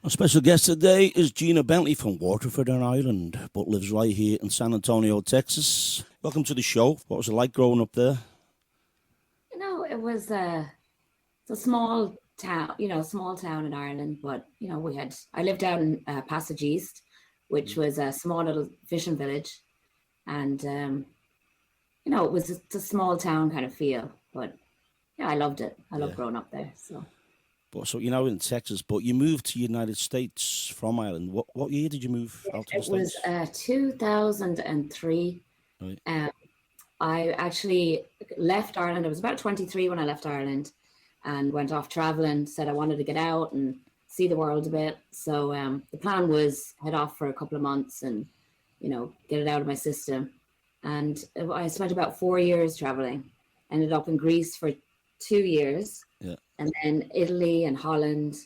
Our special guest today is Gina Bentley from Waterford in Ireland, but lives right here in San Antonio, Texas. Welcome to the show. What was it like growing up there? It was it's a small town, small town in Ireland. But I lived down in Passage East, which was a small little fishing village, and it was just a small town kind of feel. But yeah, I loved it. I loved growing up there. So you're now in Texas, but you moved to the United States from Ireland. What year did you move out to the States? It was 2003. Right. I actually left Ireland. I was about 23 when I left Ireland and went off traveling, said I wanted to get out and see the world a bit. So the plan was head off for a couple of months and, get it out of my system. And I spent about 4 years traveling, ended up in Greece for 2 years, and then Italy and Holland.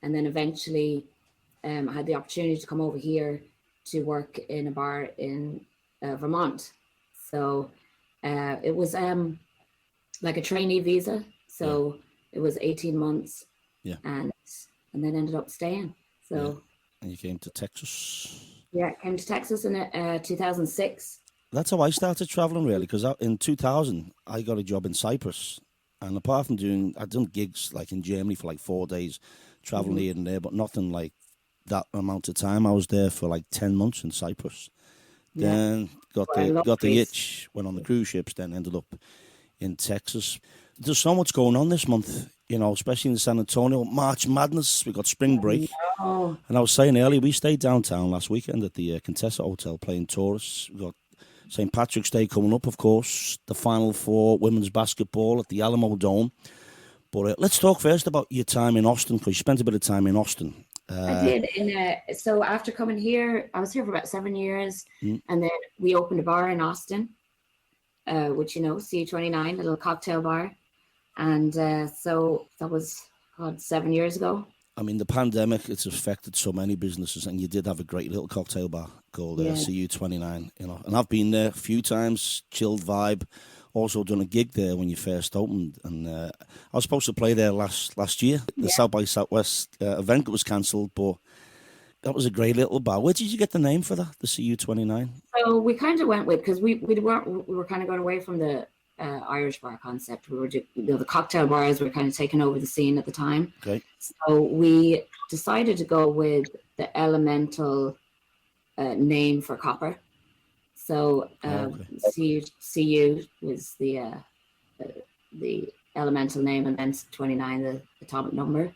And then eventually I had the opportunity to come over here to work in a bar in Vermont. So it was like a trainee visa. So it was 18 months and then ended up staying. So And you came to Texas? Yeah, I came to Texas in 2006. That's how I started traveling, really, because in 2000, I got a job in Cyprus. And apart from I'd done gigs like in Germany for like 4 days, traveling here and there, but nothing like that amount of time. I was there for like 10 months in Cyprus. Then got the itch, went on the cruise ships, then ended up in Texas. There's so much going on this month, especially in San Antonio. March Madness, we got spring break. Oh. And I was saying earlier, we stayed downtown last weekend at the Contessa Hotel playing tourists. We got St. Patrick's Day coming up, of course, the Final Four women's basketball at the Alamo Dome. But let's talk first about your time in Austin, because you spent a bit of time in Austin. I did. So after coming here, I was here for about 7 years, and then we opened a bar in Austin, which, C29, a little cocktail bar. And so that was 7 years ago. I mean, the pandemic, it's affected so many businesses, and you did have a great little cocktail bar called CU29, and I've been there a few times, chilled vibe. Also done a gig there when you first opened, and I was supposed to play there last year. The South by Southwest event was cancelled, but that was a great little bar. Where did you get the name for that, the CU29? So we kind of went with, because we were kind of going away from the Irish bar concept. We were the cocktail bars were kind of taking over the scene at the time. Okay. So we decided to go with the elemental name for copper. So CU was the elemental name, and then 29 the atomic number.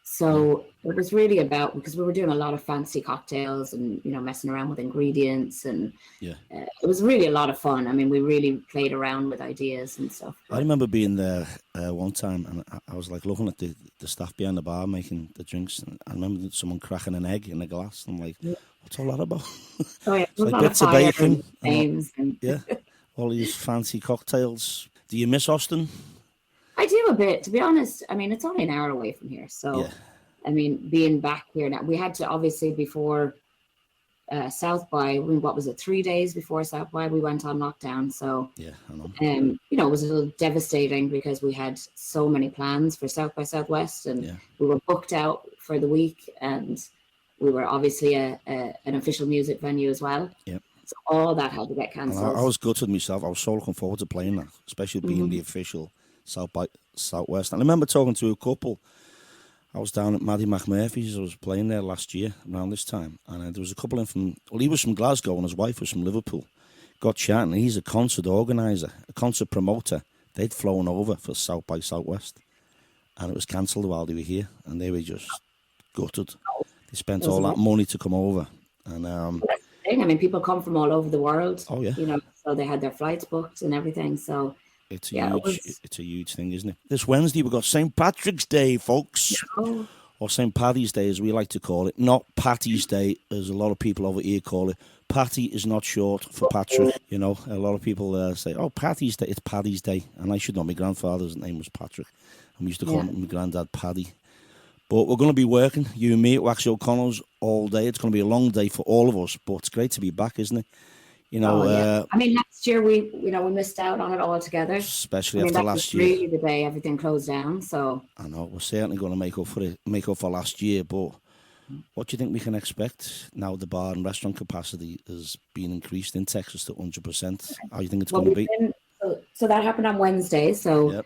So it was really about, because we were doing a lot of fancy cocktails and messing around with ingredients, and it was really a lot of fun. I mean, we really played around with ideas and stuff. I remember being there one time, and I was like looking at the staff behind the bar making the drinks, and I remember someone cracking an egg in a glass. And I'm like, what's all that about? Oh yeah, it's like bits of bacon. And all these fancy cocktails. Do you miss Austin? I do a bit, to be honest. I mean, it's only an hour away from here. So, I mean, being back here now, we had to, obviously, before South by, 3 days before South by, we went on lockdown. So, I know. It was a little devastating, because we had so many plans for South by Southwest, and we were booked out for the week, and we were obviously an official music venue as well. Yep. So all that had to get cancelled. I was gutted myself. I was so looking forward to playing that, especially being the official South by Southwest. And I remember talking to a couple. I was down at Maddie McMurphy's. I was playing there last year around this time, and there was a couple in he was from Glasgow and his wife was from Liverpool. Got chatting. He's a concert organizer, a concert promoter. They'd flown over for South by Southwest, and it was cancelled while they were here, and they were just gutted. They spent all that money to come over, and I mean, people come from all over the world. Oh yeah. So they had their flights booked and everything. So. It's a huge thing, isn't it? This Wednesday we've got St. Patrick's Day, folks. Or St. Paddy's Day, as we like to call it. Not Patty's Day, as a lot of people over here call it. Patty is not short for Patrick. A lot of people say, oh, Patty's Day. It's Paddy's Day. And I should know, my grandfather's name was Patrick. And we used to call my granddad Paddy. But we're going to be working, you and me at Waxy O Connors, all day. It's going to be a long day for all of us. But it's great to be back, isn't it? I mean, last year we missed out on it altogether. Especially after last year. Really the day everything closed down. So I know we're certainly going to make up for last year, but What do you think we can expect now the bar and restaurant capacity has been increased in Texas to 100%? How do you think it's Well, going to be? so that happened on Wednesday. So Yep.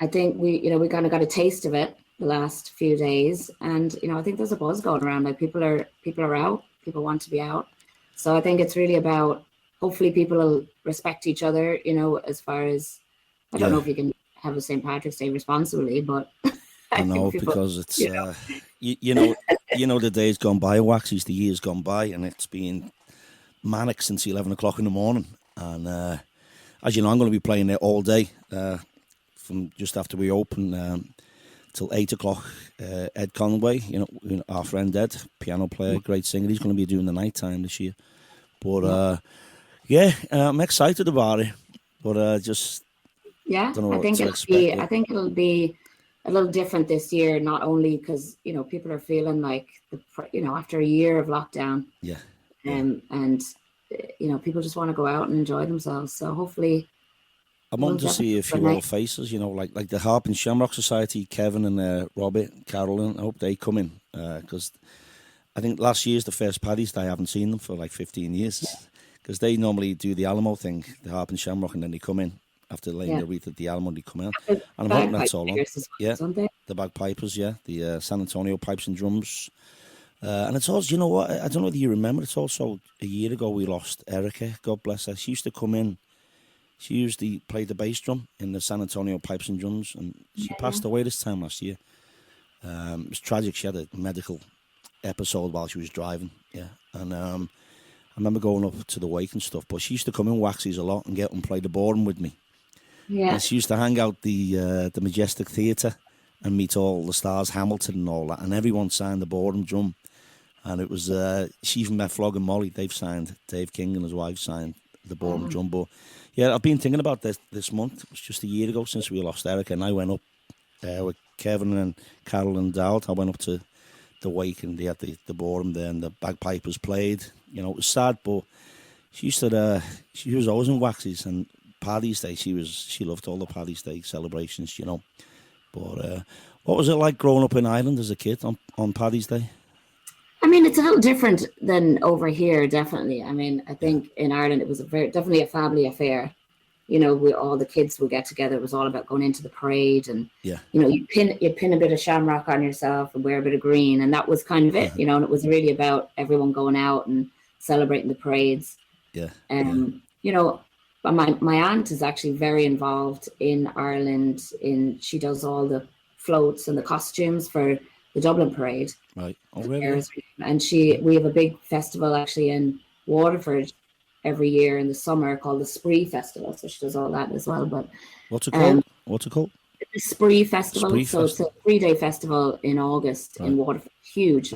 I think we kind of got a taste of it the last few days, and I think there's a buzz going around. Like people are out, people want to be out. So I think it's really about hopefully people will respect each other. As far as I don't know Yeah. if you can have a St. Patrick's Day responsibly, but I I know, think people, because it's you know, the days gone by, Waxy's, the years gone by, and it's been manic since 11 o'clock in the morning. And as you know, I'm going to be playing there all day from just after we open till 8 o'clock. Ed Conway, our friend Ed, piano player, great singer, he's going to be doing the night time this year. But I'm excited about it, but just don't know I what think to expect yet. I think it'll be a little different this year. Not only because people are feeling like after a year of lockdown, Yeah. and people just want to go out and enjoy themselves. So hopefully, I we'll wanted to see definitely a have a few night. old faces, like the Harp and Shamrock Society, Kevin and Robert, Carolyn. I hope they come in because I think last year's the first Paddy's Day. I haven't seen them for like 15 years because they normally do the Alamo thing, the Harp and Shamrock, and then they come in after laying Yeah. the wreath at the Alamo. They come out, The and I'm hoping bagpipe that's all on. players as well, Yeah, don't they? the bagpipers, yeah, the San Antonio pipes and drums. And it's also, you know what? I don't know whether you remember. It's also a year ago we lost Erica. God bless her. She used to come in. She usually played the bass drum in the San Antonio pipes and drums, and she passed away this time last year. It was tragic. She had a medical episode while she was driving. Yeah, and I remember going up to the wake and stuff. But she used to come in Waxy's a lot and get and play the boredom with me. Yeah. And she used to hang out the Majestic Theatre and meet all the stars, Hamilton and all that, and everyone signed the boredom drum. And it was she even met Flog and Molly. They've signed, Dave King and his wife signed the boredom drum. But yeah, I've been thinking about this month. It was just a year ago since we lost Erica, and I went up with Kevin and Carol and Dowd. I went up to the wake, and they had the boredom there, and the bagpipers played. It was sad, but she was always in Waxy's, and Paddy's Day, she loved all the Paddy's Day celebrations, But what was it like growing up in Ireland as a kid on Paddy's Day? I mean, it's a little different than over here, definitely. I mean, I think in Ireland it was definitely a family affair. All the kids would get together. It was all about going into the parade, and Yeah. you pin a bit of shamrock on yourself and wear a bit of green, and that was kind of it. And it was really about everyone going out and celebrating the parades. Yeah. But my aunt is actually very involved in Ireland. She does all the floats and the costumes for the Dublin parade. Right. Oh, really? And we have a big festival actually in Waterford every year in the summer called the Spree Festival. So she does all that as well. But what's it called? The Spree Festival. Spree so Festival. It's a 3-day festival in August in Waterford. Huge,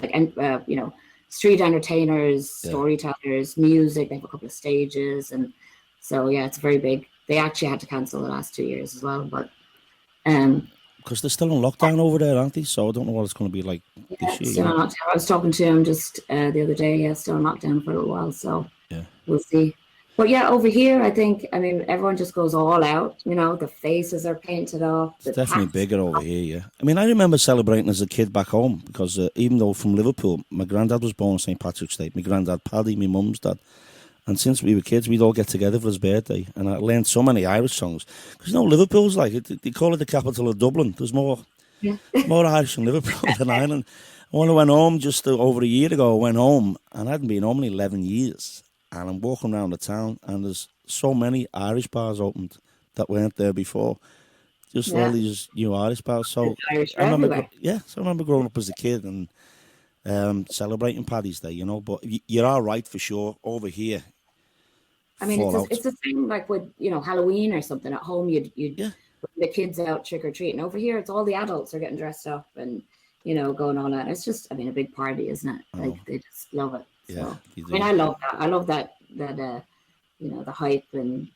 street entertainers, storytellers, music. They have a couple of stages, and so it's very big. They actually had to cancel the last 2 years as well, but because they're still in lockdown over there, aren't they? So I don't know what it's going to be like this year. Still in lockdown. I was talking to him just the other day. Yeah, still in lockdown for a little while. So we'll see. But over here, I think, everyone just goes all out. The faces are painted up. It's definitely bigger over here, yeah. I remember celebrating as a kid back home because even though from Liverpool, my granddad was born on St. Patrick's Day. My granddad, Paddy, my mum's dad. And since we were kids, we'd all get together for his birthday. And I learned so many Irish songs. Because, Liverpool's they call it the capital of Dublin. There's more Irish in Liverpool than Ireland. And when I went home just over a year ago, I went home and I hadn't been home in 11 years. And I'm walking around the town and there's so many Irish bars opened that weren't there before. Just all these new Irish bars. So I remember growing up as a kid and celebrating Paddy's Day, But you're all right for sure over here. It's the same like with Halloween or something. At home, you'd the kids out trick or treating. Over here, it's all the adults are getting dressed up and going on that. It's just a big party, isn't it? Like they just love it. Yeah, so, I love that. I love that the hype and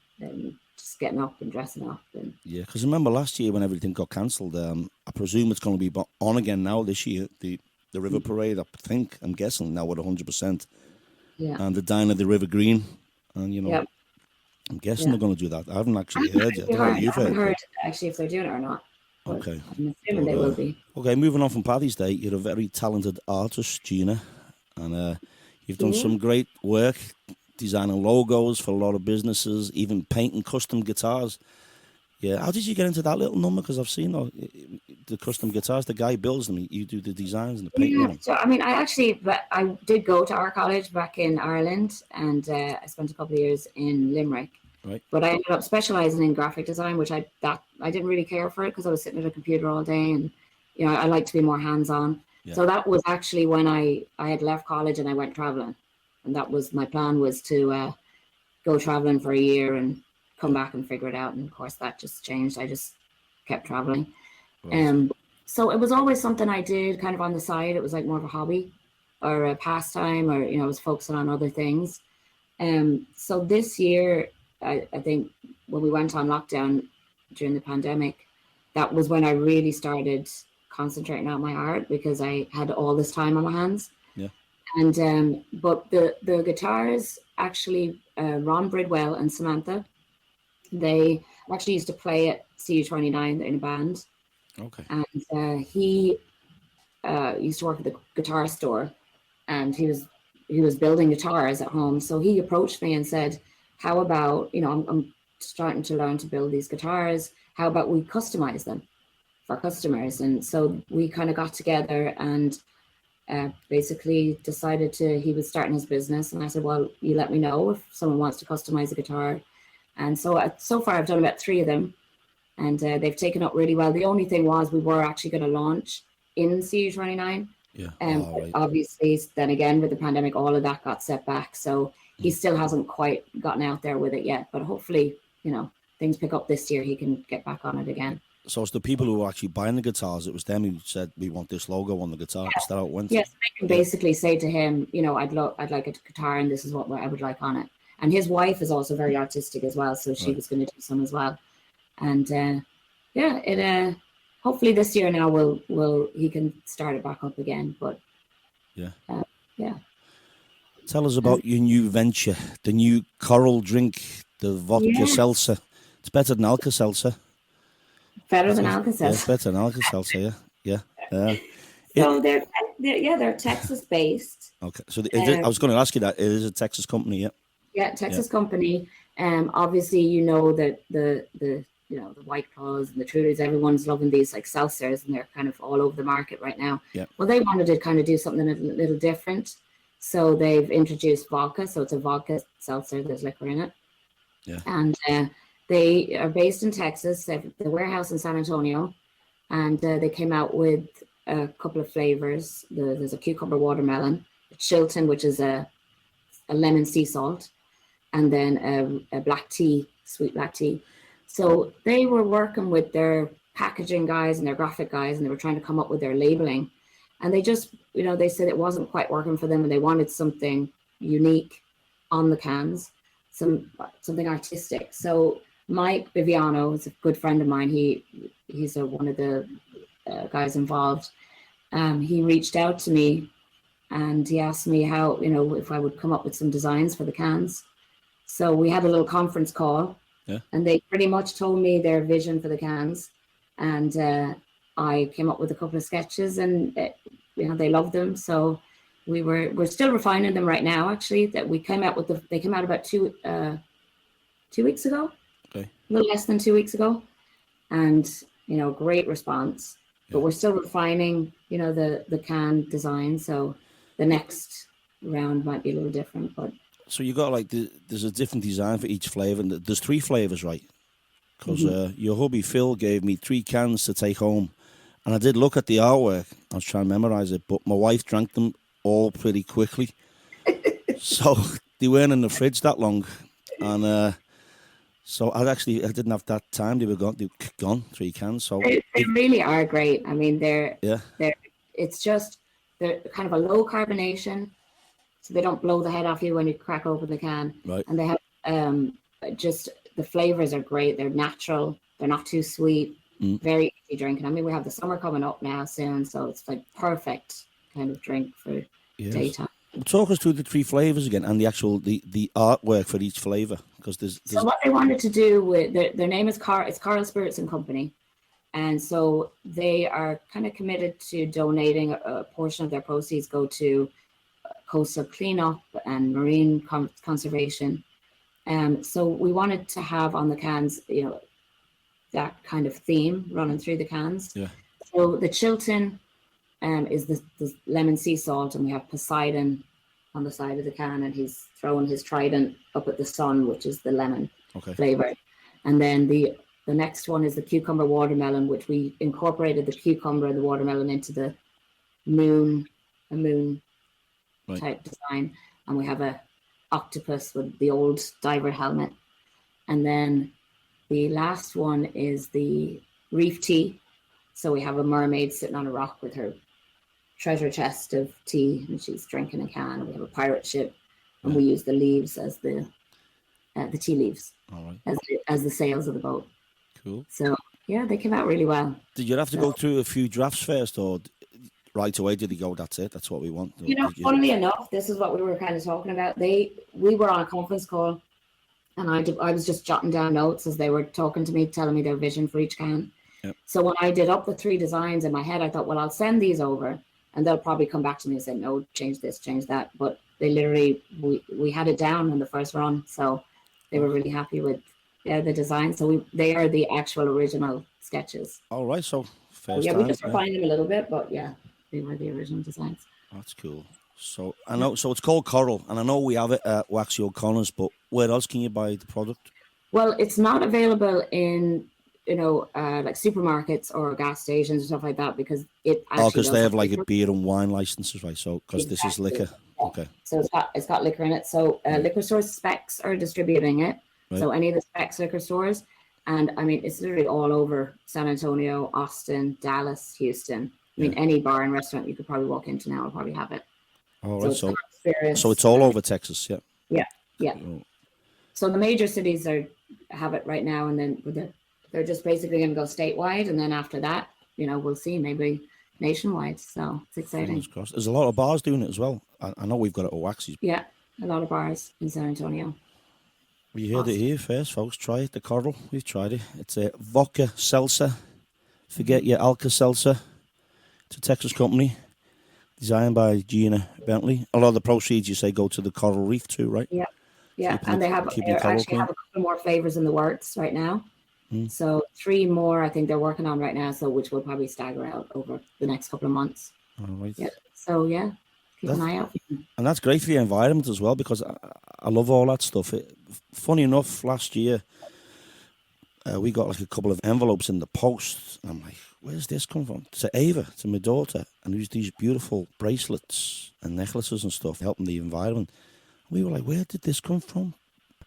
just getting up and dressing up. And because remember last year when everything got cancelled, I presume it's going to be on again now this year. The River Parade, I'm guessing now with 100%. Yeah. And the Dine of the River Green, and I'm guessing they're going to do that. I haven't actually heard yet. I haven't heard actually if they're doing it or not. but Okay. I'm assuming they will be. Okay, moving on from Paddy's Day, you're a very talented artist, Gina, and you've done some great work designing logos for a lot of businesses, even painting custom guitars. Yeah, how did you get into that little number? Because I've seen the custom guitars. The guy builds them. You do the designs and the painting. Yeah, so I mean, I did go to our college back in Ireland, and I spent a couple of years in Limerick. Right. But I ended up specializing in graphic design, which I didn't really care for it because I was sitting at a computer all day, and I like to be more hands-on. Yeah. So that was actually when I had left college and I went traveling, and that was my plan, was to go traveling for a year and come back and figure it out. And of course that just changed. I just kept traveling. Right. So it was always something I did kind of on the side. It was like more of a hobby or a pastime, or I was focusing on other things. So this year, I think when we went on lockdown during the pandemic, that was when I really started concentrating on my art, because I had all this time on my hands. Yeah. And but the guitars, actually, Ron Bridwell and Samantha, they actually used to play at CU29 in a band. Okay. And he used to work at the guitar store, and he was building guitars at home. So he approached me and said, how about, I'm starting to learn to build these guitars. How about we customize them for customers? And so we kind of got together and basically decided he was starting his business. And I said, well, you let me know if someone wants to customize a guitar. And so far I've done about 3 of them, and they've taken up really well. The only thing was we were actually going to launch in CU29. Yeah. Right. Obviously, then again, with the pandemic, all of that got set back. So he still hasn't quite gotten out there with it yet. But hopefully, things pick up this year, he can get back on it again. So it's the people who were actually buying the guitars, it was them who said, we want this logo on the guitar. Yeah. Is that how it went? Yes, I can basically say to him, I'd like a guitar, and this is what I would like on it. And his wife is also very artistic as well, so she was going to do some as well. And hopefully this year now he can start it back up again. But yeah. Tell us about your new venture, the new coral drink, the Vodka Seltzer. It's better than Alka Seltzer. Better than Alka Seltzer. Yeah, it's better than Alka Seltzer. Yeah. So they're Texas based. Okay, so I was going to ask you that. It is a Texas company, yeah. Yeah, Texas company. Obviously, that the White Claws and the Trulies, everyone's loving these like seltzers, and they're kind of all over the market right now. Yeah. Well, they wanted to kind of do something a little different, so they've introduced vodka. So it's a vodka seltzer. There's liquor in it. Yeah. And they are based in Texas. They have the warehouse in San Antonio, and they came out with a couple of flavors. There's a cucumber watermelon, a Chilton, which is a lemon sea salt, and then a black tea, sweet black tea. So they were working with their packaging guys and their graphic guys, and they were trying to come up with their labeling. And they just, they said it wasn't quite working for them, and they wanted something unique on the cans, something artistic. So Mike Biviano is a good friend of mine. He's one of the guys involved. He reached out to me, and he asked me how, if I would come up with some designs for the cans. So we had a little conference call, and they pretty much told me their vision for the cans. And I came up with a couple of sketches, and they loved them. So we're still refining them right now. Actually, that we came out with they came out about 2 weeks ago, a little less than 2 weeks ago, and great response. But we're still refining, the can design. So the next round might be a little different, but. So you got there's a different design for each flavour, and there's 3 flavours, right? Because your hubby Phil gave me 3 cans to take home, and I did look at the artwork. I was trying to memorise it, but my wife drank them all pretty quickly, so they weren't in the fridge that long, and so I didn't have that time. They were gone 3 cans. So they really are great. I mean, they're kind of a low carbonation, so they don't blow the head off you when you crack open the can. Right. And they have just the flavors are great. They're natural. They're not too sweet. Very easy drinking. I mean, we have the summer coming up now soon, so it's like perfect kind of drink for daytime. Talk us through the 3 flavors again, and the actual the artwork for each flavor, because there's. So what they wanted to do with their name is Coral Spirits and Company, And so they are kind of committed to donating a portion of their proceeds go to coastal cleanup and marine conservation. So we wanted to have on the cans, that kind of theme running through the cans. Yeah. So the Chilton is the lemon sea salt, and we have Poseidon on the side of the can, and he's throwing his trident up at the sun, which is the lemon flavor. And then the next one is the cucumber watermelon, which we incorporated the cucumber and the watermelon into the moon type design. And we have a octopus with the old diver helmet. And then the last one is the reef tea. So we have a mermaid sitting on a rock with her treasure chest of tea, and she's drinking a can. And we have a pirate ship, and we use the leaves as the tea leaves as the sails of the boat. Cool. So yeah, they came out really well. Did you have to go through a few drafts first, or right away did he go, that's it, that's what we want? Funnily enough, this is what we were kind of talking about. We were on a conference call, and I was just jotting down notes as they were talking to me, telling me their vision for each can. Yep. So when I did up the 3 designs in my head, I thought, well, I'll send these over, and they'll probably come back to me and say, no, change this, change that. But they literally, we had it down in the first run, so they were really happy with the design. So they are the actual original sketches. All right, so first we just refined them a little bit, but yeah, they were the original designs. That's cool. So I know, so it's called Coral, and I know we have it at Waxy O Connors, but where else can you buy the product? Well, it's not available in like supermarkets or gas stations and stuff like that, because it actually because they have like a beer and wine licenses, right? So because this is liquor. Yeah. Okay. So it's got liquor in it. So liquor stores, Specs are distributing it. Right. So any of the Specs liquor stores, and I mean it's literally all over San Antonio, Austin, Dallas, Houston. I mean any bar and restaurant you could probably walk into now will probably have it. All right. So it's all over Texas, yeah. Yeah. Yeah. Oh. So the major cities have it right now, and then they're just basically going to go statewide, and then after that, we'll see, maybe nationwide. So it's exciting. There's a lot of bars doing it as well. I know we've got it at Waxy's. Yeah, a lot of bars in San Antonio. You heard it here first, folks. Try it, the Coral. We've tried it. It's a Vodka Seltzer. Forget your Alka Seltzer. It's a Texas company, designed by Gina Bentley. A lot of the proceeds, you say, go to the coral reef too, right? Yeah, yeah. And they actually have a couple more flavors in the works right now. So 3 more I think they're working on right now, so which will probably stagger out over the next couple of months. All right. Yeah. So yeah, keep an eye out. And that's great for the environment as well, because I love all that stuff. Funny enough, last year we got like a couple of envelopes in the post, and I'm like, where's this come from? To Ava, to my daughter, and there's these beautiful bracelets and necklaces and stuff helping the environment. We were like, where did this come from?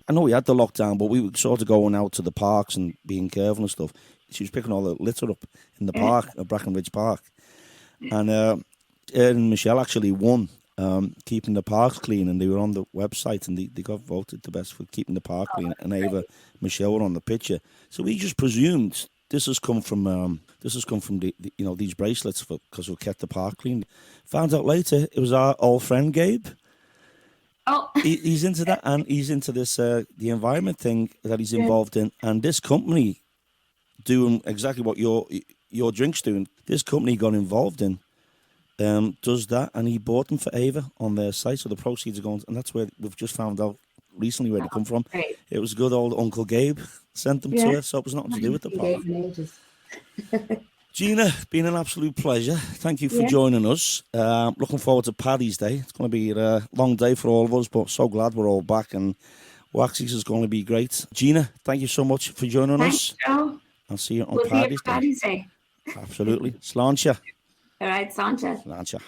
I know we had the lockdown, but we were sort of going out to the parks and being careful and stuff. She was picking all the litter up in the park, at Brackenridge Park. And Ed and Michelle actually won keeping the parks clean, and they were on the website, and they got voted the best for keeping the park clean. And Ava, Michelle were on the picture. So we just presumed this has come from the these bracelets because we kept the park clean. Found out later it was our old friend Gabe. Oh, he's into that, and he's into this the environment thing that he's involved in, and this company doing exactly what your drink's doing. This company got involved in does that, and he bought them for Ava on their site, so the proceeds are going, and that's where we've just found out recently where they come from. Great. It was good old Uncle Gabe sent them to her, so it was nothing to do with the park. Gina, been an absolute pleasure. Thank you for joining us. Looking forward to Paddy's Day. It's going to be a long day for all of us, but so glad we're all back, and Waxy's is going to be great. Gina, thank you so much for joining us. Joe. I'll see you on Paddy's Day. Paddy's Day. Absolutely. Sláinte. All right, Sláinte. Sláinte.